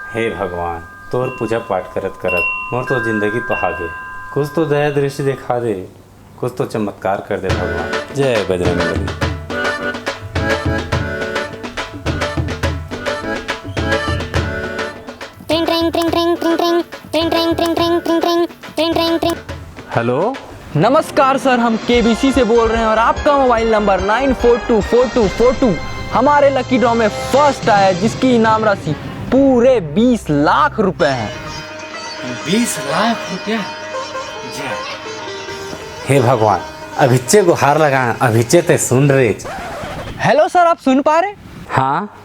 हे भगवान, तोर पूजा पाठ करत करत मोर तो जिंदगी पहागे। कुछ तो दया दृष्टि दिखा दे, कुछ तो चमत्कार कर दे भगवान। जय बजरंगबली। हेलो, नमस्कार सर, हम केबीसी से बोल रहे हैं और आपका मोबाइल नंबर 94224242 हमारे लकी ड्रॉ में फर्स्ट आया, जिसकी इनाम राशि पूरे 20 लाख रुपए है। 20 लाख रुपया। हे भगवान, अभिच्चे गुहार लगाए, अभिच्चे ते सुन रहे। हेलो सर, आप सुन पा रहे? हाँ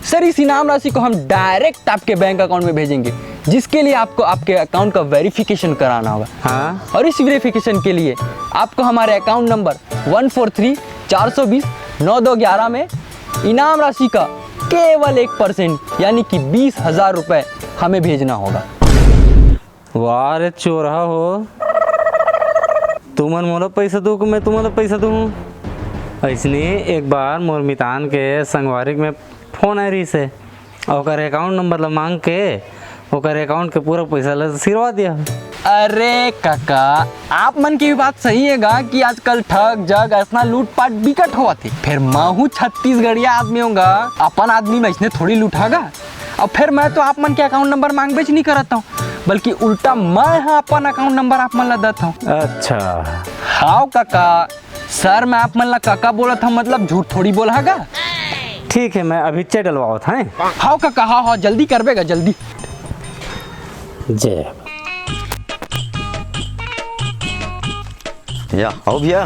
सर, इस इनाम राशि को हम डायरेक्ट आपके बैंक अकाउंट में भेजेंगे, जिसके लिए आपको आपके अकाउंट का वेरिफिकेशन कराना होगा। हाँ, और इस वेरिफिकेशन के लिए आपको हमारे अकाउंट नंबर 1434209211 में इनाम राशि का केवल 1% यानी कि 20,000 रुपए हमें भेजना होगा। वाह रे चोरहा हो, तुमन मोला पैसा दू, मैं तुम्हारा पैसा दूँ। ऐसने एक बार मोर मितान के संगवारिक में फोन आई रही से, और अकाउंट नंबर ला मांग के ओकर अकाउंट के पूरा पैसा ला सिरवा दिया। अरे काका, आप मन की भी बात सही है गा कि आजकल ठग जग ऐसा लूटपाट बिकट हुआ थे। फिर मैं छत्तीसगढ़िया आदमी होगा, अपन आदमी में इसने थोड़ी लूटागा। और फिर मैं तो आप मन के अकाउंट नंबर मांग बेच नहीं करता हूँ, बल्कि उल्टा मैं अपन अकाउंट नंबर आप मन ला देता हूँ। अच्छा हाँ काका, सर मैं आप मन ला काका बोला था, मतलब झूठ थोड़ी बोला है गा। ठीक है, मैं अभी चे डलवाओ था। हाँ काका, हाँ जल्दी करबेगा, जल्दी। जय या हो भैया,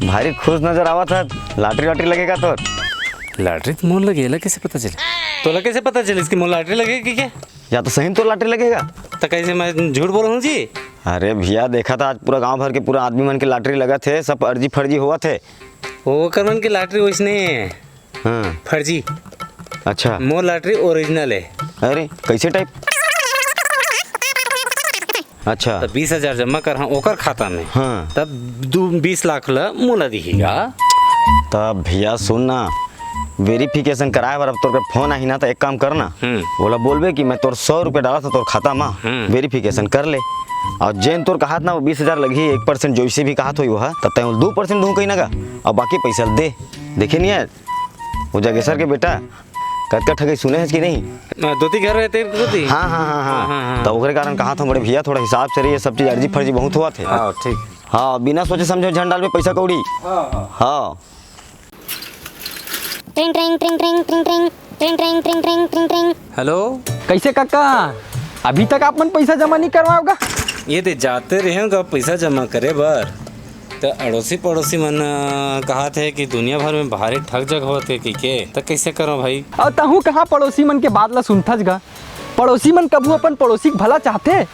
भारी खुश नजर आवा था। लॉटरी वॉटरी लगेगा तो? लॉटरी तो मोल लगेगा, कैसे पता चले? तो कैसे पता चले इसकी मोल लॉटरी लगेगी क्या? या तो सही तो लॉटरी लगेगा। तो कैसे मैं झूठ बोल रहा हूँ जी? अरे भैया, देखा था आज पूरा गांव भर के पूरा आदमी मन के लॉटरी लगा थे, सब अर्जी फर्जी हुआ थे। वो करवन की लॉटरी वैसने हाँ फर्जी। अच्छा, मोर लॉटरी ओरिजिनल है। अरे कैसे टाइप? अच्छा, तब 20,000 जमा कर हाँ ओकर खाता में। हाँ तब 20 लाख ला मोला दिखेगा। तब भैया सुन ना, वेरिफिकेशन कराए बार अब तोर फोन आई ना, तो एक काम करना, बोला बोलबे कि मैं तोर 100 रुपये डाला था तोर खाता में, वेरिफिकेशन कर ले। और जेन तोर कहा ना वो 20,000 लगी, 1% जैसे भी कहा तो वह तब तक 2% दूँ कहीं ना का, और बाकी पैसा दे। देखे नहीं है वो जगेसर के बेटा कतका ठगी सुने है कि नहीं? दोती घर रहते दोती। हाँ हाँ हाँ हाँ, तो ओकरे कारण कहा था बड़े भैया, थोड़ा हिसाब से रहिए, सब चीज अर्जी फर्जी बहुत हुआ थे। हाँ ठीक। हाँ, बिना सोचे समझे झंडाल में पैसा कौड़ी। हाँ हेलो, कैसे काका, अभी तक आप मन पैसा जमा नहीं करवाओगा? ये दे जाते रहेगा पैसा जमा करे बर। तो अड़ोसी पड़ोसी मन कहा थे कि दुनिया भर में भारी ठग जग होते कि के, तो कैसे करो भाई? और तहु कहाँ पड़ोसी मन के बात ला सुनथस गा? पड़ोसी मन कभू अपन पड़ोसी के भला चाहते?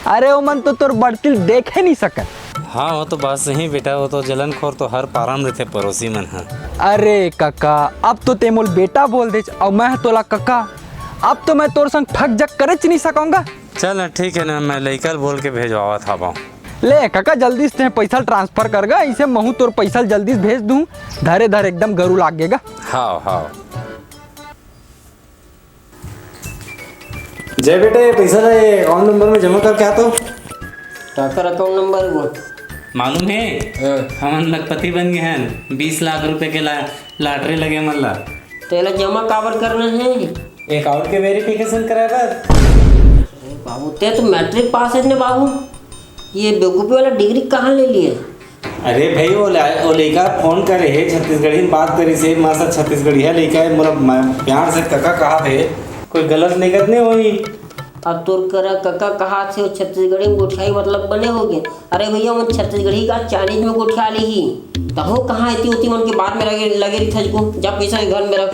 अरे वो मन तो तोर बड़तिल देखे नहीं सकत। हाँ वो तो बात सही बेटा, वो तो जलनखोर तो हर पाराम रहते पड़ोसी मन। हाँ अरे काका, अब तो ते मोल बेटा बोल दे और मैं तोला काका, अब तो मैं तोर संग ठग जग करे नहीं सकूंगा। चल ठीक है ना, मैं लइकल बोल के भेजवा था बाऊ। ले काका, जल्दी से पैसा ट्रांसफर कर गा, इसे महू तोर पैसा जल्दी से भेज दूं, धरे धरे एकदम गरू लागेगा। हाँ हाँ। जय बेटे, ये पैसा ले अकाउंट नंबर में जमा कर क्या तो? टाकर अकाउंट नंबर वो मालूम है हम लखपति बन गए हैं, 20 लाख रुपए के लॉटरी लगे मल्ला। तेला जमा काबर करना है? अकाउंट के वेरिफिकेशन कराए बर। बाबू ते तो मैट्रिक पास है ने बाबू, ये बेवकूफ़ी वाला डिग्री कहाँ ले लिए? अरे भाई वो लड़का फोन करे है, छत्तीसगढ़ी में बात करी से, मासा छत्तीसगढ़ी है लड़का है, मोरा प्यार से काका कहा थे, कोई गलत निकत नहीं हुई। अब तोर करा काका कहा से छत्तीसगढ़ी में गोठियाई मतलब बने हो गए। अरे भैया मैं छत्तीसगढ़ी का चालीस में गोठिया ली ही, तब वो कहाँ इतनी होती मन के बाद में लगे रही था को, जब पैसा घर में रख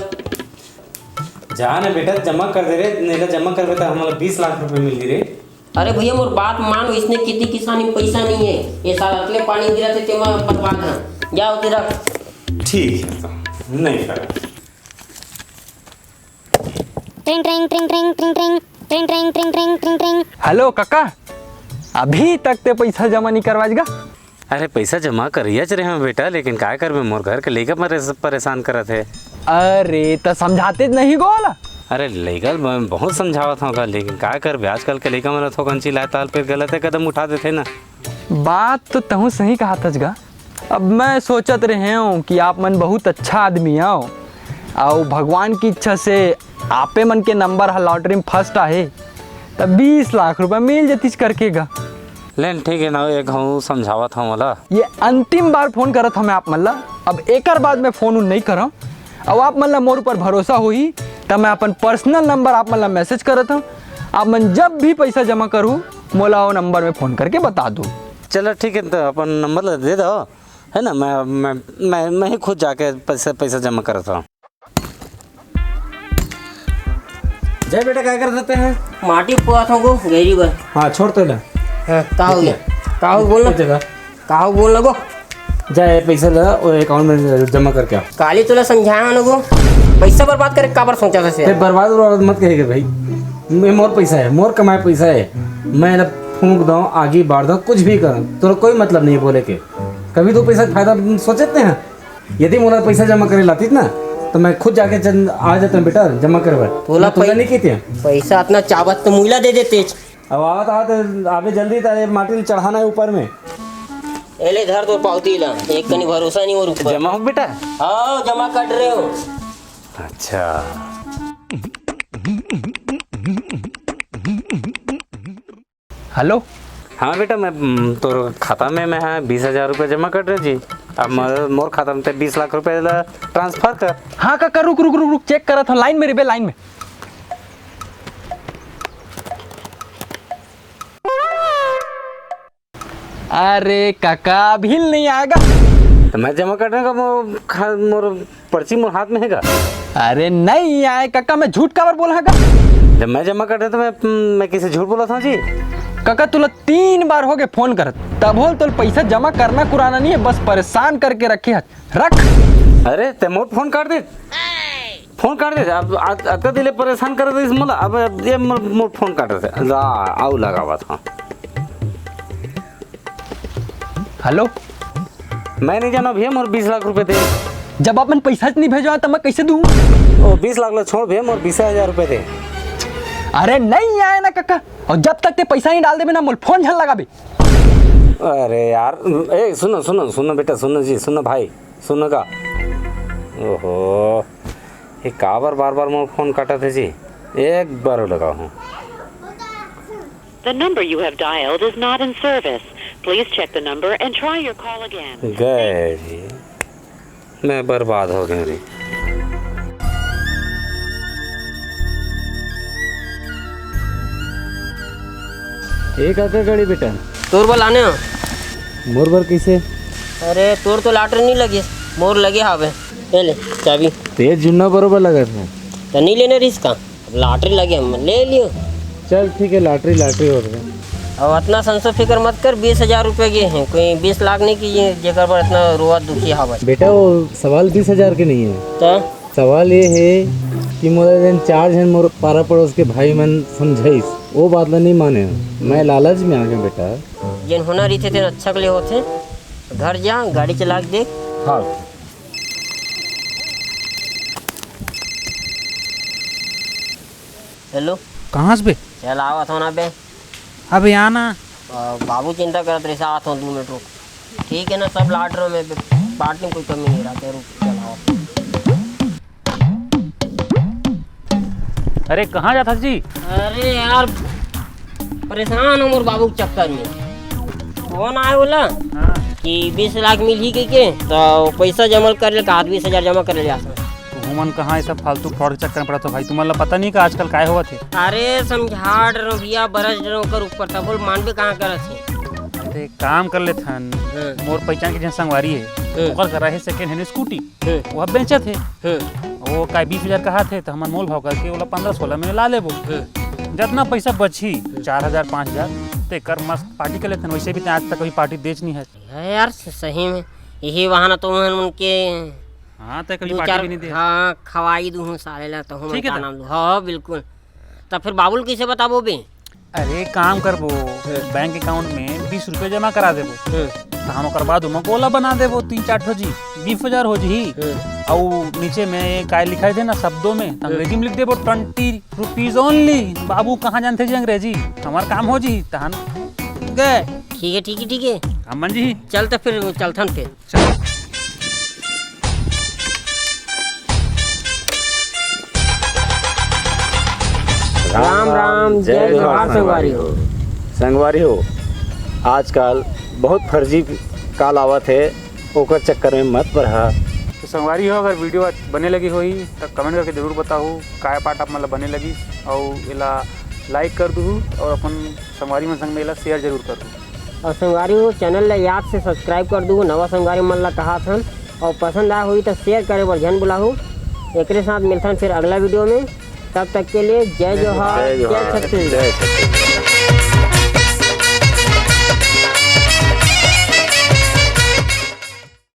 जा ना बेटा, जमा कर दे रे, नहीं तो जमा कर बेटा हमारा 20 लाख रुपए मिल रे। अरे भैया मोर बात मान, इसने कितनी किसानी में पैसा नहीं है, ये साल अगले पानी गिरा थे तेमा बर्बाद है, जाओ तेरा। ठीक है तो नहीं करा। हेलो काका, अभी तक ते पैसा जमा नहीं करवाएगा? अरे पैसा जमा करिए रहे हैं बेटा, लेकिन क्या करबे, मोर घर के लेकर परेशान करत है। अरे तो समझाते नहीं गोला, अरे लइका मैं बहुत समझावत हूँ लेकिन का कर आजकल के लइका मन थोकन चिल्लाए ताल पे गलत कदम उठा देते ना। बात तो तहु सही कहा थजगा। अब मैं सोचत रहे हूँ कि आप मन बहुत अच्छा आदमी हो और भगवान की इच्छा से आपे मन के नंबर है लॉटरी में फर्स्ट आहे तब 20 लाख रुपए मिल जतीस करके गा। लेकिन ठीक है ना एक हूँ समझावत हूँ मला। ये अंतिम बार फोन करत हमें आप मल्ला। अब एक बाद में फोन नहीं करम। अब आप मल्ला मोर ऊपर भरोसा होई तब मैं अपन पर्सनल नंबर आप मल्ला मैसेज करत हूँ। आप मन जब भी पैसा जमा करूँ मोला वो नंबर में फ़ोन करके बता दूँ। चलो ठीक है तो अपन नंबर दे दो है ना। मैं ही खुद जाके पैसा जमा करता हूँ। जय बेटा क्या कर देते हैं? माटी पुआ था गो गहरी बर। हाँ छोड़ तो ले। का हो गया? का हो बोल जगह का हो बोल लगो। जाए पैसा ला और अकाउंट में जमा करके आओ। काली तुला समझाया ना गो पैसा बर्बाद करे काबर सोचा था से बर्बाद मत कहेगा भाई। मैं मोर पैसा है मोर कमाए पैसा है। मैं फूंक दूँ आगे बाढ़ दूँ कुछ भी करूँ तो कोई मतलब नहीं बोले के। कभी तो पैसा फायदा सोचते हैं। यदि मोला पैसा जमा करे लाती ना तो मैं खुद जाके आ जाता हूँ बेटा जमा करवा। तोला नहीं की थी पैसा इतना चावत तो मुइला दे देते। अब आवत आवे जल्दी तारे माटी चढ़ाना है ऊपर में। एले धर तो पावती ला एक कनी भरोसा नहीं और ऊपर जमा हो बेटा। हाँ जमा कर रहे हो। अच्छा हेलो। हाँ बेटा मैं तो खाता में मैं 20,000 रुपये जमा कर रहे जी। अब मोर खाता में 20 लाख रुपए ट्रांसफर कर। हाँ काका रुक रुक रुक रुक चेक करा था लाइन में रे लाइन में। अरे काका अभी नहीं आएगा तो मैं जमा करने का मोर पर्ची मोर हाथ में हैगा। अरे नहीं आए काका मैं झूठ काबर बोला का। जब मैं जमा कर रहा तो मैं किसी झूठ बोला था जी। काका तुला 3 बार हो गए फोन करत तब बोल तो पैसा जमा करना कुराना नहीं है बस परेशान करके रखे रख। अरे ते मोर फोन काट दे अब अत दिले परेशान कर दे मला। अब ये मोर फोन काट रहे आओ लगावा था। हेलो। मैं नहीं जाना भैया मोर 20 लाख रुपए दे। जब अपन पैसा नहीं भेजवा तब मैं कैसे दूँ? ओ 20 लाख ला छोड़ भैया मोर 20,000 रुपए दे। अरे नहीं आए ना काका और जब तक ते पैसा नहीं डाल दे ना मोल फोन झल लगा बे। अरे यार ए सुनो सुनो सुनो बेटा सुनो जी सुनो भाई सुनो का। ओहो ये काबर बार बार मोर फोन काटा थे जी। एक बार लगा हूँ। The number you have dialed is not in service. Please check the number and try your call again. गए जी मैं बर्बाद हो गया रे। एक आकर गाड़ी बेटा तोर बल आने हो। मोर बर कैसे? अरे तोर तो लाटर नहीं लगे मोर लगे हावे। ले चाबी तेज जुन्ना बरोबर लगा था तो नहीं लेने रिस्क लाटरी लगे हम ले लियो। चल ठीक है लॉटरी हो रहा। अब इतना संसो फिक्र मत कर 20,000 रुपये के हैं कोई 20 लाख नहीं कीजिए जेकर पर इतना रोआ दुखी हवा। बेटा वो सवाल 20,000 के नहीं है। तो सवाल ये है कि मोला जन 4 जन मोर पारा पड़ोस के भाई मन समझाइस वो बात ला नहीं माने। मैं लालच में आ गया बेटा। जिन होना रही थे अच्छा के लिए होते घर जा गाड़ी चला के देख। हाँ हेलो कहाँ से बे? चल आवत हो ना बे। अबे आना। बाबू चिंता करत रहे आवत हो 2 मिनट रुक। ठीक है ना सब लाटरों में बाट में कोई कमी नहीं रहती रुक चल आओ। अरे कहाँ जाता जी? अरे यार परेशान हूँ मोर बाबू के चक्कर में। फोन आए बोला कि 20 लाख मिल ही के तो पैसा जमा कर ले का 20,000 जमा कर ले आसमान। घूमन कहाँ सब फालतू फ्रॉड के चक्कर में पड़ा तो भाई तुम्हारा पता नहीं का आजकल काय हुआ थे। अरे समझा रहो भैया बरस रहो कर ऊपर था बोल मानबे कहाँ करत है। अरे काम कर ले थन मोर पहचान के जन संगवारी है ओकर कर रहे सेकंड हैंड स्कूटी वो बेचे थे। वो का 20,000 कहा थे तो हम मोल भाव करके बोला 15-16 में ला लेबो। जितना पैसा बची 4,000 5,000 ते कर मस्त पार्टी कर लेते। वैसे भी आज तक कभी पार्टी देच नहीं है यार सही में यही वहाँ तो उनके हाँ तो कभी पार्टी भी नहीं दे। हाँ खवाई दूँ सारे ला तो ठीक है नाम लूँ। हाँ बिल्कुल। तब फिर बाबुल कैसे बताबो बे? अरे काम करबो बैंक अकाउंट में 20 रुपये जमा करा देबो तो हम ओकर बाद ओला बना देबो 3-4 ठो जी 20,000 हो जी। और नीचे में काय लिखा थे ना शब्दों में, अंग्रेजी में लिख दे वो 20 रुपीज ओनली। बाबू कहाँ जानते जी अंग्रेजी, हमारा काम हो जी तहन गए। ठीक है ठीक है ठीक है, अमन जी चल तो फिर चलथन फिर। राम राम, जय जोहार संगवारी हो। संगवारी हो, आजकल बहुत फर्जी कॉल आवत है, ओकर चक्कर में मत पड़ा। तो संगवारी हो, अगर वीडियो बने लगी होई तो कमेंट करके जरूर बताओ काय पार्ट आप मतलब बने लगी, और इला लाइक कर दूँ और अपन संगवारी मन संग में इला शेयर जरूर कर दूँ। और संगवारी हो चैनल ला याद से सब्सक्राइब कर दूँ, नवा संगवारी मन ला कहा थन। और पसंद आया हुई तो शेयर करे बर जन बुलाहू। एक साथ मिलथन फिर अगला वीडियो में, तब तक के लिए जय जोहार, जय छत्तीसगढ़।